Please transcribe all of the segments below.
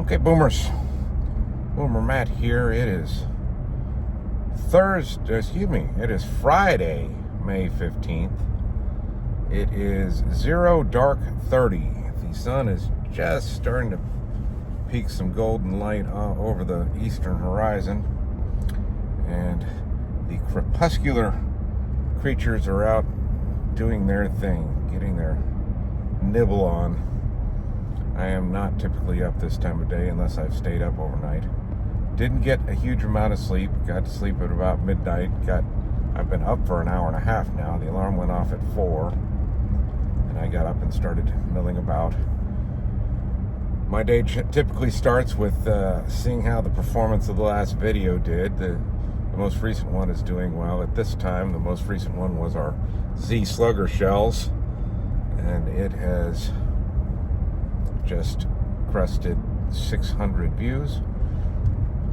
Okay, boomers. Boomer Matt here. It is it is Friday, May 15th. It is 0 dark 30. The sun is just starting to peek some golden light over the eastern horizon. And the crepuscular creatures are out doing their thing, getting their nibble on. I am not typically up this time of day unless I've stayed up overnight. Didn't get a huge amount of sleep. Got to sleep at about midnight. I've been up for an hour and a half now. The alarm went off at 4, and I got up and started milling about. My day typically starts with seeing how the performance of the last video did. The most recent one is doing well. At this time, the most recent one was our Z Slugger shells, and it has just crested 600 views.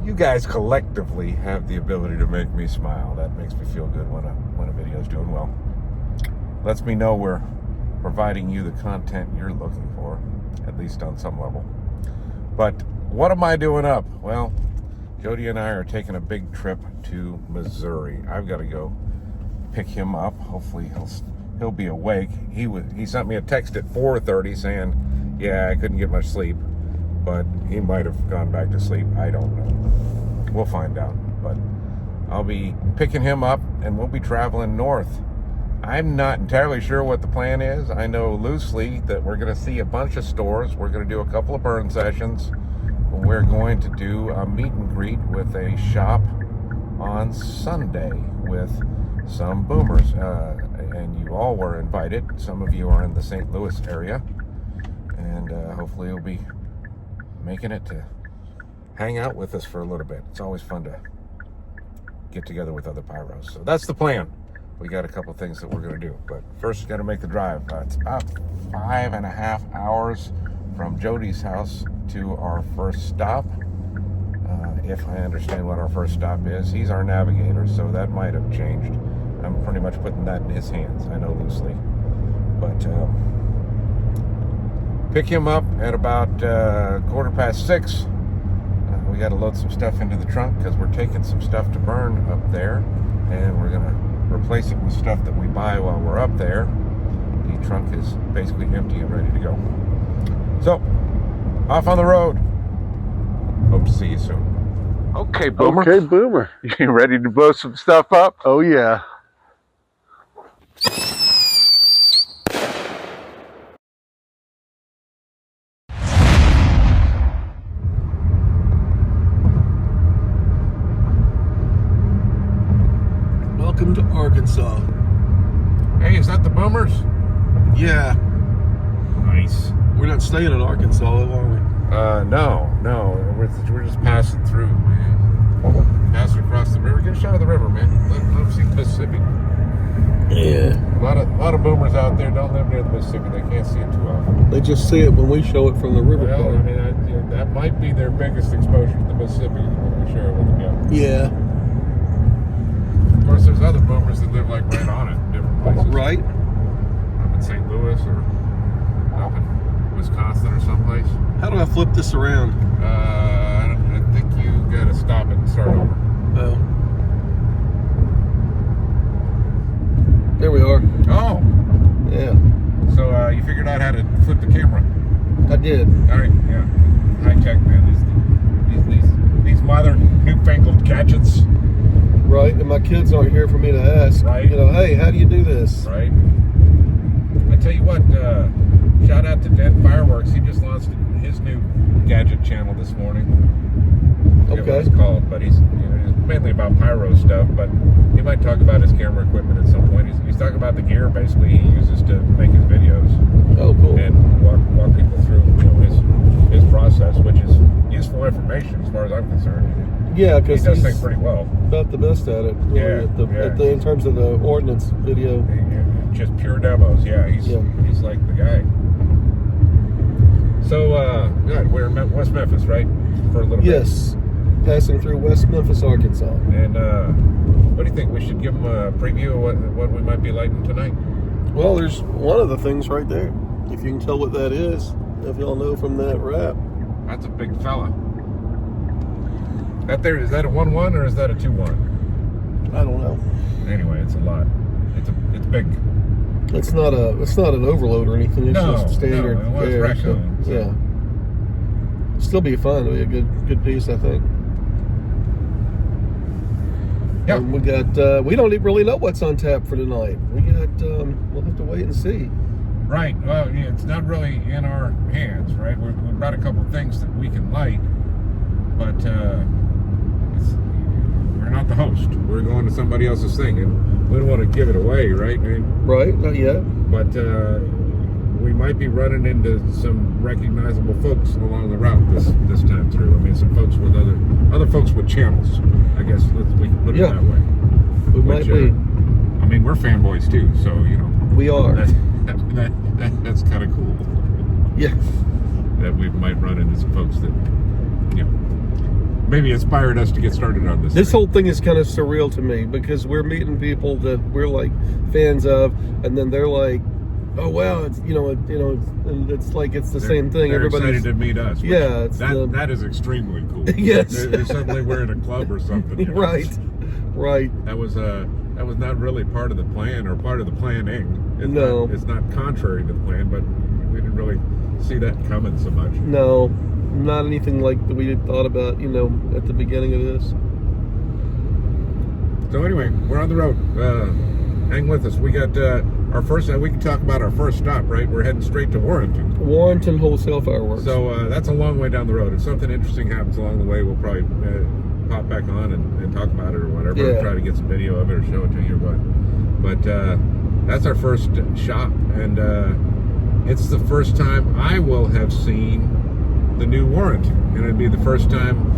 You guys collectively have the ability to make me smile. That makes me feel good when a video's doing well. Lets me know we're providing you the content you're looking for, at least on some level. But what am I doing up? Well, Jody and I are taking a big trip to Missouri. I've got to go pick him up. Hopefully he'll be awake. He sent me a text at 4:30 saying, yeah, I couldn't get much sleep, but he might have gone back to sleep. I don't know. We'll find out. But I'll be picking him up, and we'll be traveling north. I'm not entirely sure what the plan is. I know loosely that we're going to see a bunch of stores. We're going to do a couple of burn sessions. We're going to do a meet and greet with a shop on Sunday with some boomers. And you all were invited. Some of you are in the St. Louis area. And hopefully you'll be making it to hang out with us for a little bit. It's always fun to get together with other pyros. So that's the plan. We got a couple things that we're going to do. But first, got to make the drive. It's about 5.5 hours from Jody's house to our first stop. If I understand what our first stop is. He's our navigator, so that might have changed. I'm pretty much putting that in his hands. I know loosely. But pick him up at about 6:15. We got to load some stuff into the trunk because we're taking some stuff to burn up there, and we're going to replace it with stuff that we buy while we're up there. The trunk is basically empty and ready to go. So, off on the road. Hope to see you soon. Okay, Boomer. Okay, Boomer. You ready to blow some stuff up? Oh, yeah. Welcome to Arkansas. Hey, is that the Boomers? Yeah. Nice. We're not staying in Arkansas, are we? No. We're just passing through, man. Passing across the river. Get a shot of the river, man. Let them see Mississippi. Yeah. A lot of boomers out there don't live near the Mississippi. They can't see it too often. They just see it when we show it from the river. Well, I mean, that might be their biggest exposure to the Mississippi when we share it with them. Yeah. Of course, there's other boomers that live like right on it in different places. Right. Up in St. Louis or up in Wisconsin or someplace. How do I flip this around? I think you got to stop it and start over. Oh. There we are. Oh. Yeah. So you figured out how to flip the camera. I did. All right. Yeah. High tech, man. These modern newfangled gadgets. Right. And my kids aren't here for me to ask. Right. You know, hey, how do you do this? Right. I tell you what. Shout out to Den Fireworks. He just launched his new gadget channel this morning. I forget what it's called, but he's mainly about pyro stuff. But he might talk about his camera equipment at some point. He's talking about the gear basically he uses to make his videos. Oh, cool. And walk people through his process, which is useful information as far as I'm concerned. Yeah, because he does things pretty well. About the best at it. Really, in terms of the ordnance video. Just pure demos. Yeah, he's like the guy. So, we're in West Memphis, right? For a little bit. Yes, passing through West Memphis, Arkansas. And what do you think? We should give them a preview of what we might be lighting tonight? Well, there's one of the things right there. If you can tell what that is, if y'all know from that rap. That's a big fella. That there, is that a 1.1 or is that a 2.1? I don't know. Anyway, it's a lot. It's big. It's not an overload or anything. It's just standard. No, well, it's raccoon, so. Yeah. Still be fun. It'll be a good piece, I think. Yeah. We got. We don't really know what's on tap for tonight. We got. We'll have to wait and see. Right. Well, yeah, it's not really in our hands, right? We brought a couple things that we can light, but we're not the host. We're going to somebody else's thing, and we don't want to give it away, right? Right. Not yet. But we might be running into some recognizable folks along the route this time through. I mean, some folks with other folks with channels. I guess we can put it that way. We might be. I mean, we're fanboys too, so you know. We are. That's kind of cool. Yeah. That we might run into some folks that, you know, maybe inspired us to get started on this. This whole thing is kind of surreal to me because we're meeting people that we're like fans of, and then they're like, "Oh wow, it's and it's like it's the same thing." They're Everybody's excited to meet us. Yeah, that is extremely cool. Yes. Suddenly we're in a club or something. You know? Right. That was not really part of the plan or part of the planning. It's not contrary to the plan, but we didn't really see that coming so much. No, not anything like that we had thought about, at the beginning of this. So anyway, we're on the road. Hang with us. We got our first. We can talk about our first stop, right? We're heading straight to Warrenton. Warrenton Wholesale Fireworks. So that's a long way down the road. If something interesting happens along the way, we'll probably pop back on and talk about it or whatever. Yeah. Try to get some video of it or show it to you. But that's our first shop, and it's the first time I will have seen the new Warrenton, and it'd be the first time.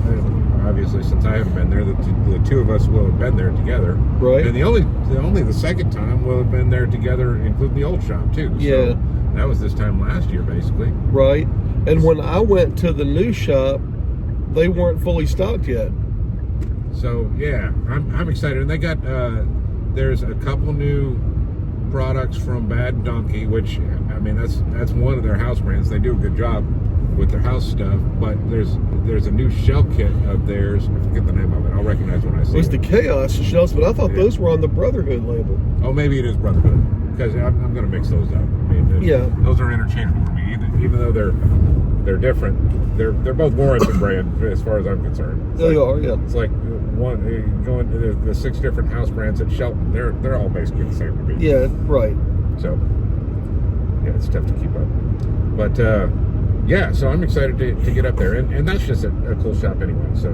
Obviously, since I haven't been there, the two of us will have been there together. Right. And the second time we'll have been there together, including the old shop too. Yeah. So that was this time last year, basically. Right. And when I went to the new shop, they weren't fully stocked yet. So yeah, I'm excited. And they got there's a couple new products from Bad Donkey, which I mean that's one of their house brands. They do a good job with their house stuff, but there's a new shell kit of theirs. I forget the name of it. I'll recognize when I see it. It was the Chaos shells, but I thought those were on the Brotherhood label. Oh, maybe it is Brotherhood, because I'm going to mix those up. I mean, those are interchangeable for me, even though they're different. They're both Warrenton brand as far as I'm concerned. They are, yeah. It's like going to the 6 different house brands at Shelton. They're all basically the same to me. Yeah, right. So yeah, it's tough to keep up, but. Yeah, so I'm excited to get up there, and that's just a cool shop anyway. So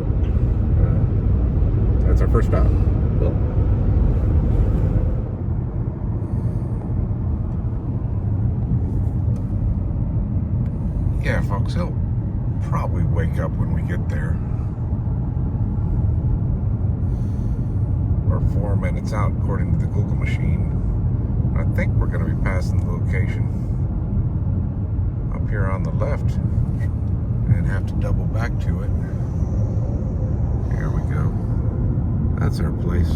that's our first stop. Well. Yeah, folks, he'll probably wake up when we get there. We're 4 minutes out, according to the Google machine. I think we're going to be passing the location here on the left and have to double back to it. Here we go. That's our place.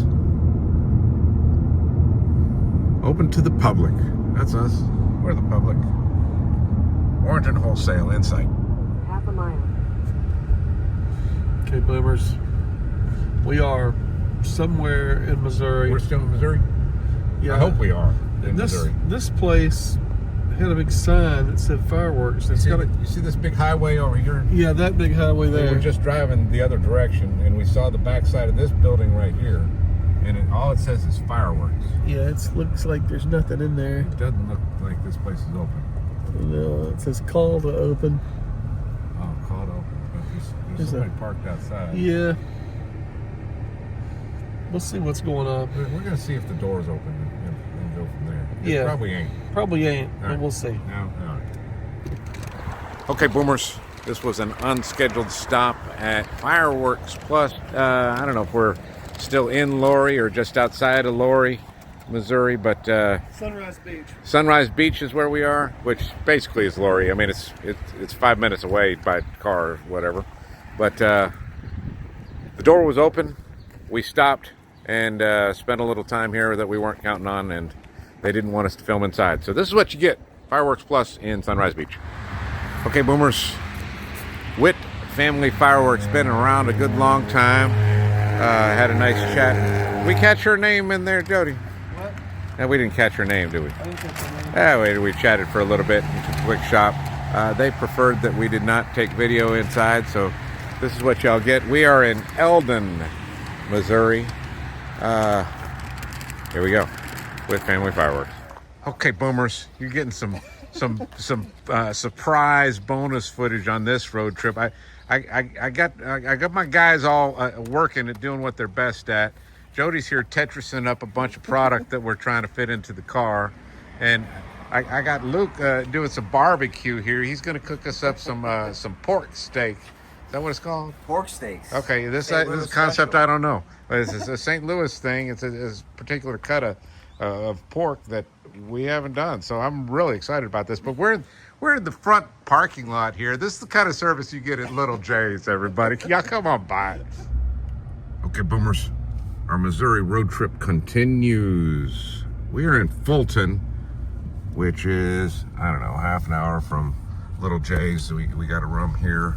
Open to the public. That's us. We're the public. Warrenton Wholesale Insight. Half a mile. Okay, boomers. We are somewhere in Missouri. We're still in Missouri? Yeah. I hope we are in Missouri. This place had a big sign that said fireworks. You see this big highway over here? Yeah, that big highway there. We were just driving the other direction, and we saw the backside of this building right here, and all it says is fireworks. Yeah, it looks like there's nothing in there. It doesn't look like this place is open. No, it says call to open. Oh, call to open. But there's somebody parked outside. Yeah. We'll see what's going on. We're going to see if the door's open and go from there. Yeah. It probably ain't. Probably ain't, but we'll see. No. Okay, boomers. This was an unscheduled stop at Fireworks Plus. I don't know if we're still in Laurie or just outside of Laurie, Missouri, but Sunrise Beach. Sunrise Beach is where we are, which basically is Laurie. I mean, it's 5 minutes away by car or whatever. But the door was open. We stopped and spent a little time here that we weren't counting on, and they didn't want us to film inside. So this is what you get. Fireworks Plus in Sunrise Beach. Okay, boomers. Witt Family Fireworks, been around a good long time. Had a nice chat. We catch her name in there, Jody? What? No, we didn't catch her name, did we? I didn't catch your name. Yeah, we chatted for a little bit, took a quick shop. They preferred that we did not take video inside, so this is what y'all get. We are in Eldon, Missouri. Here we go, with Family Fireworks. Okay, boomers, you're getting some surprise bonus footage on this road trip. I got my guys all working at doing what they're best at. Jody's here Tetrising up a bunch of product that we're trying to fit into the car, and I got Luke doing some barbecue here. He's going to cook us up some pork steak. Is that what it's called? Pork steaks. Okay, this is a concept special. I don't know. But it's a St. Louis thing. It's a particular cut of pork that we haven't done. So I'm really excited about this. But we're in the front parking lot here. This is the kind of service you get at Little J's, everybody. Y'all come on by. Okay, boomers. Our Missouri road trip continues. We are in Fulton, which is, I don't know, half an hour from Little J's. So we got a room here.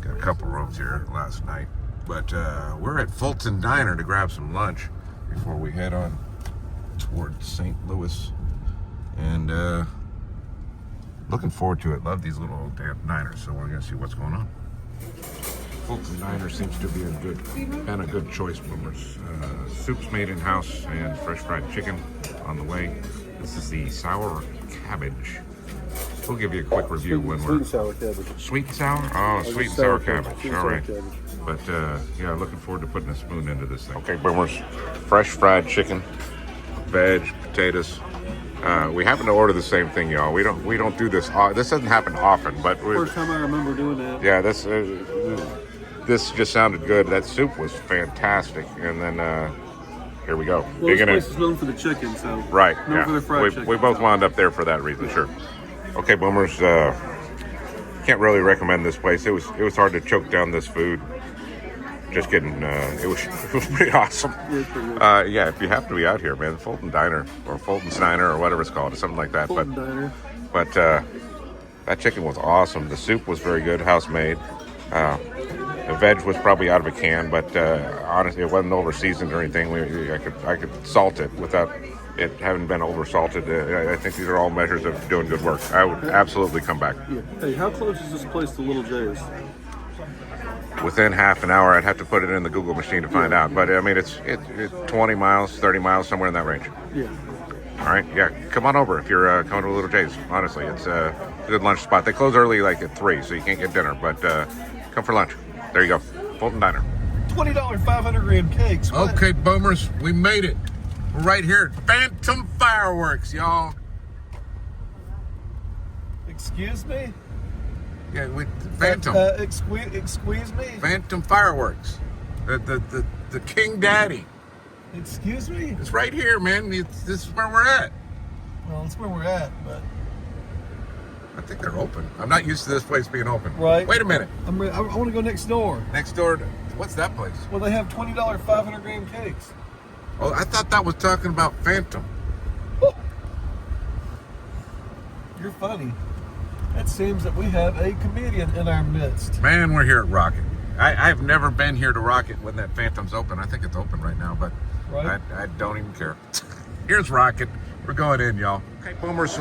Got a couple rooms here last night. But we're at Fulton Diner to grab some lunch before we head on toward St. Louis. And looking forward to it. Love these little old damn diners, so we're gonna see what's going on. Fulton Diner seems to be a good choice, boomers. Soup's made in-house and fresh fried chicken on the way. This is the sour cabbage. We'll give you a quick review when we're... Sweet and sour cabbage. Sweet and sour? Oh, sweet and sour cabbage. Sweet and All sour right. cabbage. But yeah, looking forward to putting a spoon into this thing. Okay, boomers. Fresh fried chicken, veg, potatoes. We happen to order the same thing, y'all. We don't do this. This doesn't happen often, but First time I remember doing that. yeah, this just sounded good. That soup was fantastic. And then here we go. Well, this place is known for the chicken, so Right. known Yeah. for the fried chicken. We both wound up there for that reason. Sure. Okay, boomers. Can't really recommend this place. It was hard to choke down this food. Just kidding. It was pretty awesome. Yeah, it's pretty good. Yeah, if you have to be out here, man, Fulton Diner or Fulton's Diner or whatever it's called, something like that. Fulton Diner. But that chicken was awesome. The soup was very good, house made. The veg was probably out of a can, but honestly, it wasn't over seasoned or anything. I could salt it without it having been over salted. I think these are all measures of doing good work. I would absolutely come back. Yeah. Hey, how close is this place to Little J's? Within half an hour, I'd have to put it in the Google machine to find out. But I mean, it's 20 miles, 30 miles, somewhere in that range. Yeah. All right, yeah, come on over if you're coming to Little J's. Honestly, it's a good lunch spot. They close early, like at 3, so you can't get dinner. But come for lunch. There you go, Fulton Diner. $20 500-gram cakes. What? Okay, boomers, we made it. We're right here at Phantom Fireworks, y'all. Excuse me? Yeah, Phantom. Excuse me? Phantom Fireworks. The King Daddy. Excuse me? It's right here, man. This is where we're at. Well, that's where we're at, but... I think they're open. I'm not used to this place being open. Right. Wait a minute. I want to go next door. Next door, what's that place? Well, they have $20 500-gram cakes. Oh, I thought that was talking about Phantom. Oh. You're funny. It seems that we have a comedian in our midst. Man, we're here at Rocket. I've never been here to Rocket when that Phantom's open. I think it's open right now, but Right. I don't even care. Here's Rocket. We're going in, y'all. Okay, boomers,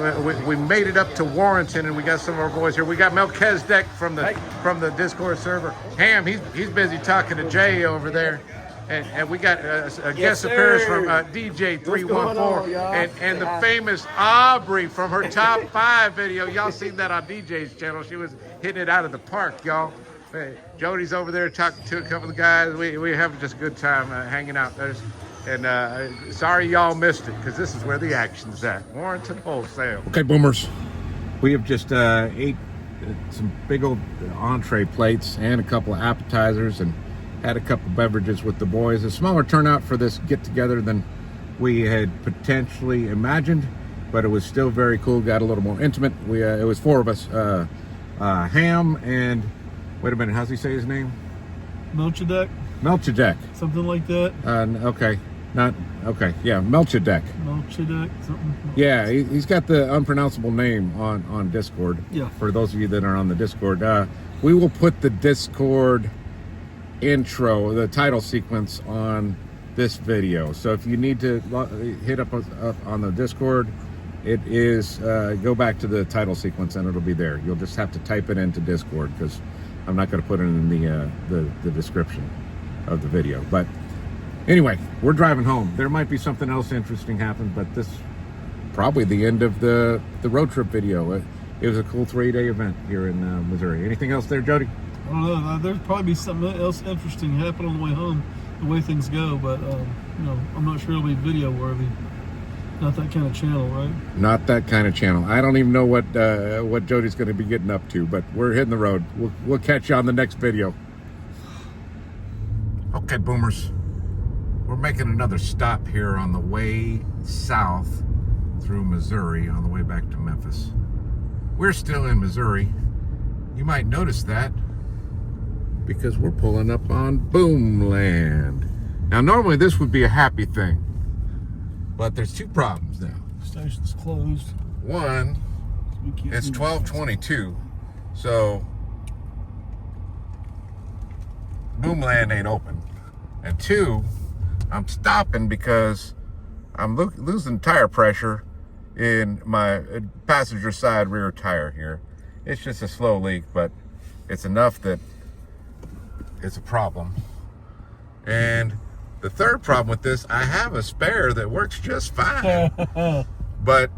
we made it up to Warrenton, and we got some of our boys here. We got Melchizedek from the Discord server. Ham, he's busy talking to Jay over there. And we got a guest appearance from DJ 314 and the famous Aubrey from her top 5 video. Y'all seen that on DJ's channel. She was hitting it out of the park, y'all. Hey, Jody's over there talking to a couple of the guys. We have just a good time hanging out there. And sorry y'all missed it, because this is where the action's at. Warrenton Wholesale. Okay, boomers. We have just ate some big old entree plates and a couple of appetizers and had a couple beverages with the boys. A smaller turnout for this get-together than we had potentially imagined, but it was still very cool. Got a little more intimate. It was 4 of us. Ham and, wait a minute, how's he say his name? Melchizedek? Melchizedek. Something like that? Okay. Yeah, Melchizedek. Melchizedek, something. Yeah, he's got the unpronounceable name on Discord. Yeah. For those of you that are on the Discord. we will put the Discord intro, the title sequence on this video. So if you need to hit up on the Discord, it is go back to the title sequence and it'll be there. You'll just have to type it into Discord because I'm not going to put it in the description of the video. But anyway, we're driving home. There might be something else interesting happen, but this probably the end of the road trip video. It was a cool 3-day event here in Missouri. Anything else there, Jody? I don't know. There's probably be something else interesting happen on the way home, the way things go. But you know, I'm not sure it'll be video worthy. Not that kind of channel, right? Not that kind of channel. I don't even know what Jody's going to be getting up to, but we're hitting the road. We'll catch you on the next video. Okay, boomers. We're making another stop here on the way south through Missouri on the way back to Memphis. We're still in Missouri. You might notice that because we're pulling up on Boomland. Now, normally this would be a happy thing, but there's two problems now. Station's closed. One, it's 12:22, so Boomland ain't open. And two, I'm stopping because I'm losing tire pressure in my passenger side rear tire here. It's just a slow leak, but it's enough that it's a problem. And the third problem with this, I have a spare that works just fine, but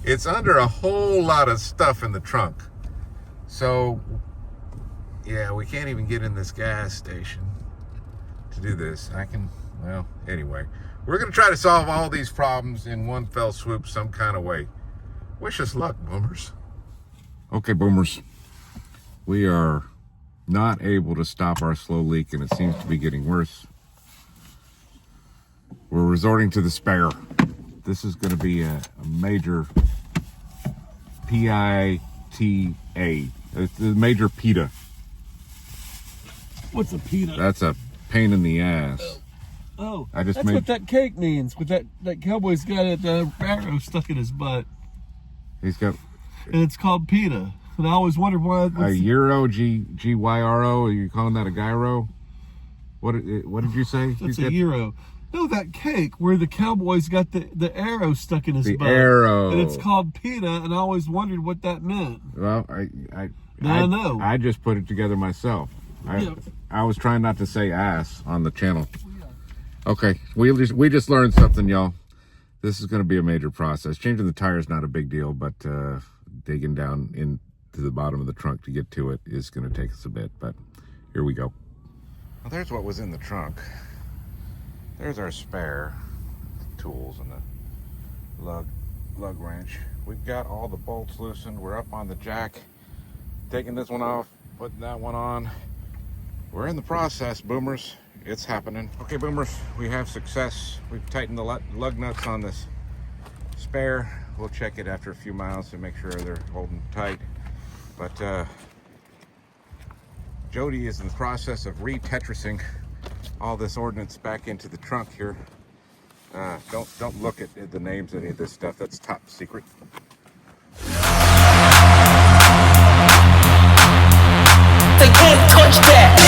it's under a whole lot of stuff in the trunk. So yeah, we can't even get in this gas station to do this. Well, anyway, we're gonna try to solve all these problems in one fell swoop some kind of way. Wish us luck, boomers. Okay, boomers, we are not able to stop our slow leak and it seems to be getting worse. We're resorting to the spare. This is going to be a major PITA. It's a major PITA. What's a PITA? That's a pain in the ass. Oh, that's what that cake means. With that cowboy's got a Pyro stuck in his butt. He's got, and it's called PITA. And I always wondered why. A Euro, Gyro. Are you calling that a gyro? What did you say? It's a Euro. No, that cake where the cowboy's got the arrow stuck in his butt. The arrow. And it's called PITA, and I always wondered what that meant. Well, I know. I just put it together myself. I was trying not to say ass on the channel. Okay, we just learned something, y'all. This is going to be a major process. Changing the tire is not a big deal, but digging down into the bottom of the trunk to get to it is going to take us a bit. But here we go. Well, there's what was in the trunk. There's our spare tools and the lug wrench. We've got all the bolts loosened. We're up on the jack, taking this one off, putting that one on. We're in the process, boomers. It's happening. Okay, boomers, we have success. We've tightened the lug nuts on this spare. We'll check it after a few miles to make sure they're holding tight. But Jody is in the process of re-tetrising all this ordnance back into the trunk here. Don't look at the names of any of this stuff. That's top secret. They can't touch that.